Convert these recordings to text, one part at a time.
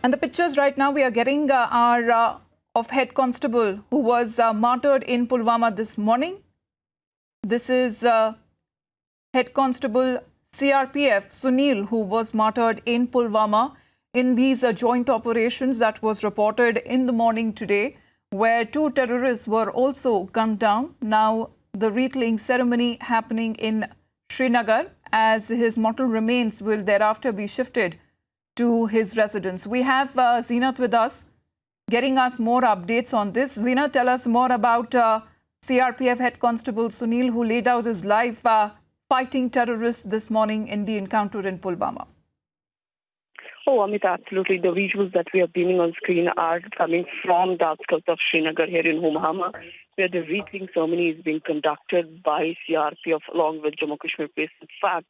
And the pictures right now we are getting are of head constable who was martyred in Pulwama this morning. This is head constable CRPF Sunil, who was martyred in Pulwama in these joint operations that was reported in the morning today, where 2 terrorists were also gunned down. Now the wreathing ceremony happening in Srinagar, as his mortal remains will thereafter be shifted to his residence. We have Zeenat with us, getting us more updates on this. Zeenat, tell us more about CRPF head constable Sunil, who laid out his life fighting terrorists this morning in the encounter in Pulwama. Oh, Amit, absolutely. The visuals that we are beaming on screen are coming from the outskirts of Srinagar here in Pulwama, where the wreathing ceremony is being conducted by CRPF along with Jammu Kashmir Police. In fact,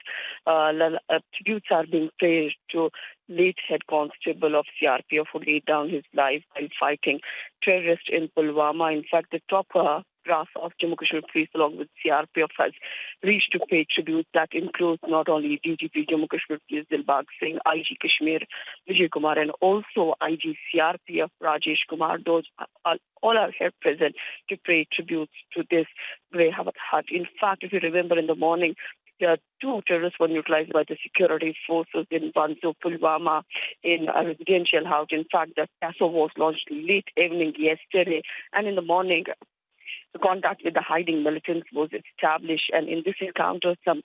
tributes are being paid to late head constable of CRPF who laid down his life while fighting terrorists in Pulwama. In fact, the top brass of Jammu Kashmir Police along with CRPF has reached to pay tribute. That includes not only DGP Jammu Kashmir Police Dilbag Singh, IG Kashmir Vijay Kumar, and also IG CRPF Rajesh Kumar. Those all are here present to pay tributes to this brave heart. In fact, if you remember in the morning, 2 terrorists were neutralized by the security forces in Banzo, Pulwama, in a residential house. In fact, the CASO was launched late evening yesterday, and in the morning, the contact with the hiding militants was established, and in this encounter, some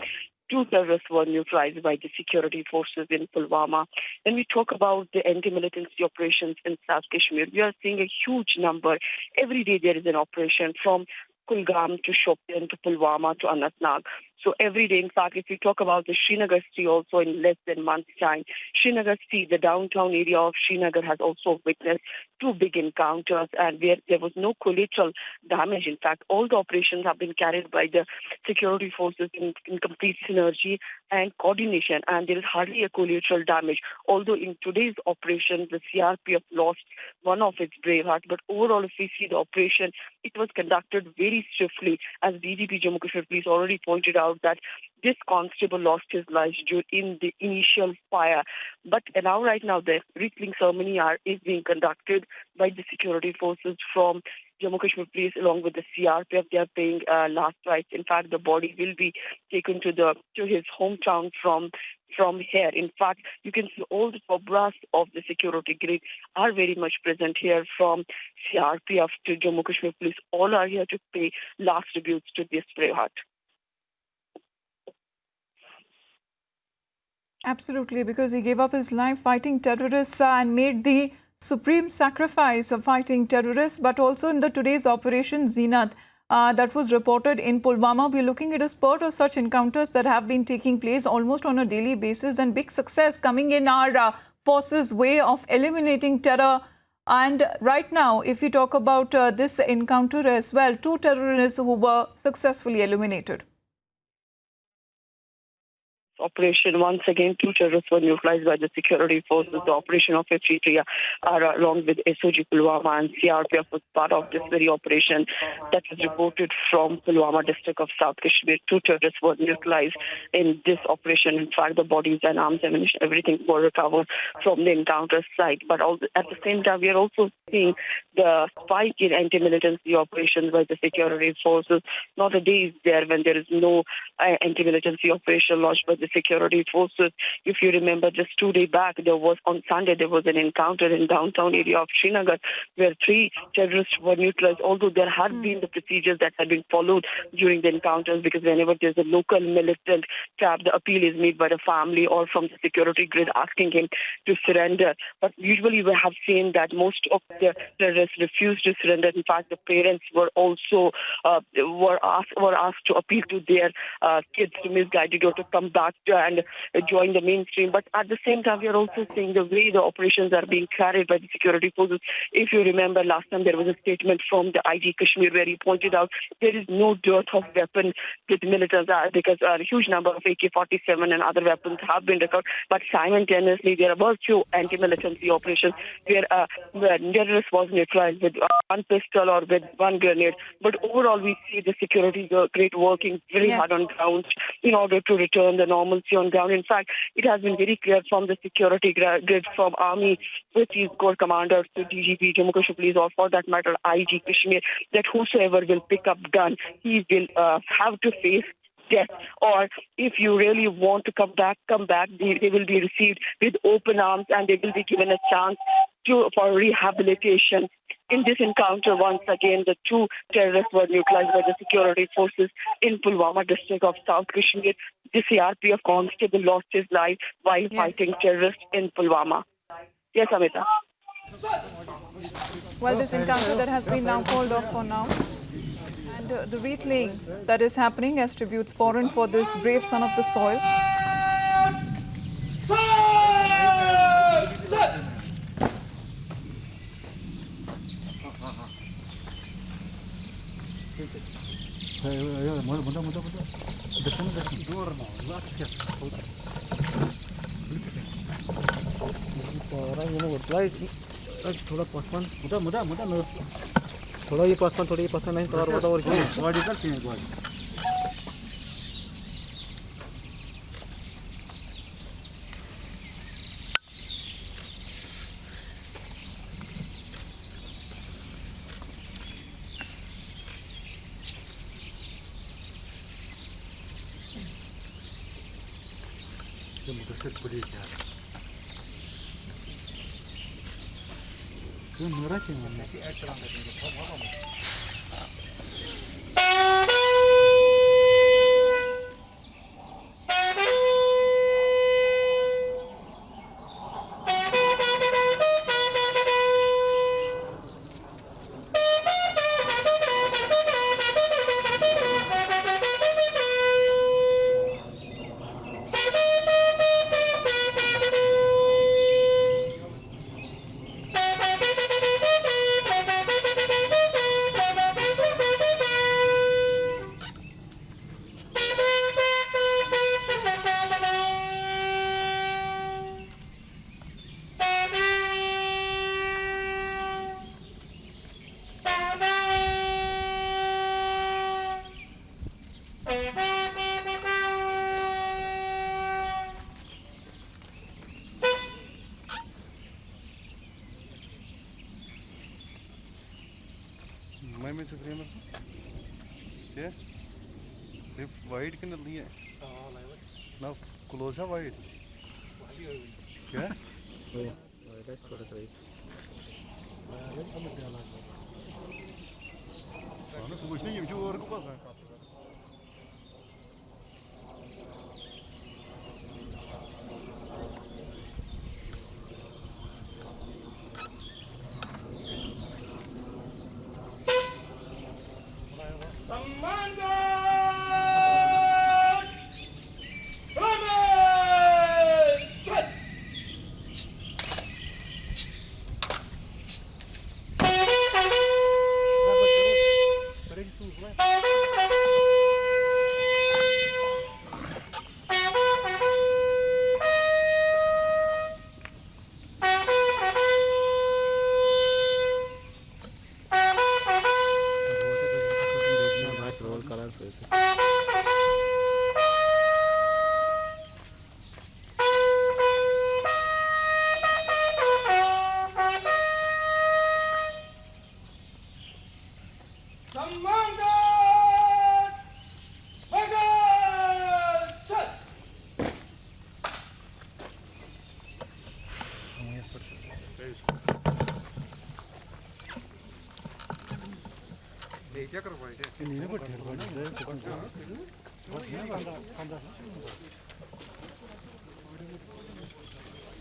2 terrorists were neutralized by the security forces in Pulwama. When we talk about the anti-militancy operations in South Kashmir, we are seeing a huge number. Every day there is an operation from Kulgam to Shopian to Pulwama to Anantnag. So every day, in fact, if we talk about the Srinagar city also in less than a month's time, Srinagar city, the downtown area of Srinagar has also witnessed 2 big encounters and where there was no collateral damage. In fact, all the operations have been carried by the security forces in complete synergy and coordination, and there is hardly a collateral damage. Although in today's operation, the CRPF lost one of its brave hearts, but overall, if we see the operation, it was conducted very swiftly, as DGP Jammu Kashmir Police already pointed out that this constable lost his life in the initial fire. But now, right now, the wreathing ceremony is being conducted by the security forces from Jammu Kashmir Police along with the CRPF. They are paying last rites. In fact, the body will be taken to his hometown from here. In fact, you can see all the top brass of the security grid are very much present here, from CRPF to Jammu Kashmir Police. All are here to pay last tributes to this brave heart. Absolutely, because he gave up his life fighting terrorists and made the supreme sacrifice of fighting terrorists. But also in the today's operation, Zeenat, that was reported in Pulwama, we're looking at a spurt of such encounters that have been taking place almost on a daily basis, and big success coming in our forces' way of eliminating terror. And right now, if we talk about this encounter as well, 2 terrorists who were successfully eliminated. Operation, once again, 2 terrorists were neutralized by the security forces. The operation of F3 along with SOG Pulwama and CRPF was part of this very operation that was reported from Pulwama district of South Kashmir. 2 terrorists were neutralized in this operation. In fact, the bodies and arms, ammunition, everything were recovered from the encounter site. But at the same time, we are also seeing the spike in anti-militancy operations by the security forces. Not a day is there when there is no anti-militancy operation launched by the security forces. If you remember, just 2 days back, on Sunday, there was an encounter in downtown area of Srinagar where 3 terrorists were neutralized, although there had been the procedures that had been followed during the encounters, because whenever there's a local militant trapped, the appeal is made by the family or from the security grid asking him to surrender. But usually we have seen that most of the terrorists refused to surrender. In fact, the parents were also were asked to appeal to their kids to misguide it or to come back and join the mainstream. But at the same time, we are also seeing the way the operations are being carried by the security forces. If you remember, last time there was a statement from the IG Kashmir where he pointed out there is no dearth of weapons with militants because a huge number of AK-47 and other weapons have been recovered. But simultaneously, there were few anti-militancy operations where terrorists was neutralized with 1 pistol or with 1 grenade. But overall, we see the security grid working very hard on ground in order to return the normal normalcy on ground. In fact, it has been very clear from the security grid, from Army, with his corps commanders to DGP, Jammu Kashmir Police, or for that matter, IG Kashmir, that whosoever will pick up gun, he will have to face death. Or if you really want to come back. They will be received with open arms and they will be given a chance for rehabilitation. In this encounter, once again, the two terrorists were neutralized by the security forces in Pulwama district of South Kashmir. The CRPF constable lost his life while fighting terrorists in Pulwama. Yes, Amita. Well, this encounter that has been now called off for now. And the wreath-laying that is happening as tributes pour in for this brave son of the soil. थोड़ा ये पासवान नहीं तो और body करते हैं बस ये मुझसे पड़ी क्या क्यों मेरा क्या है में से फेमस क्या ये वाइट के नली है ना क्लोज है वाइट क्या ना सुबह से ये जो और को पास है क्या करवाए थे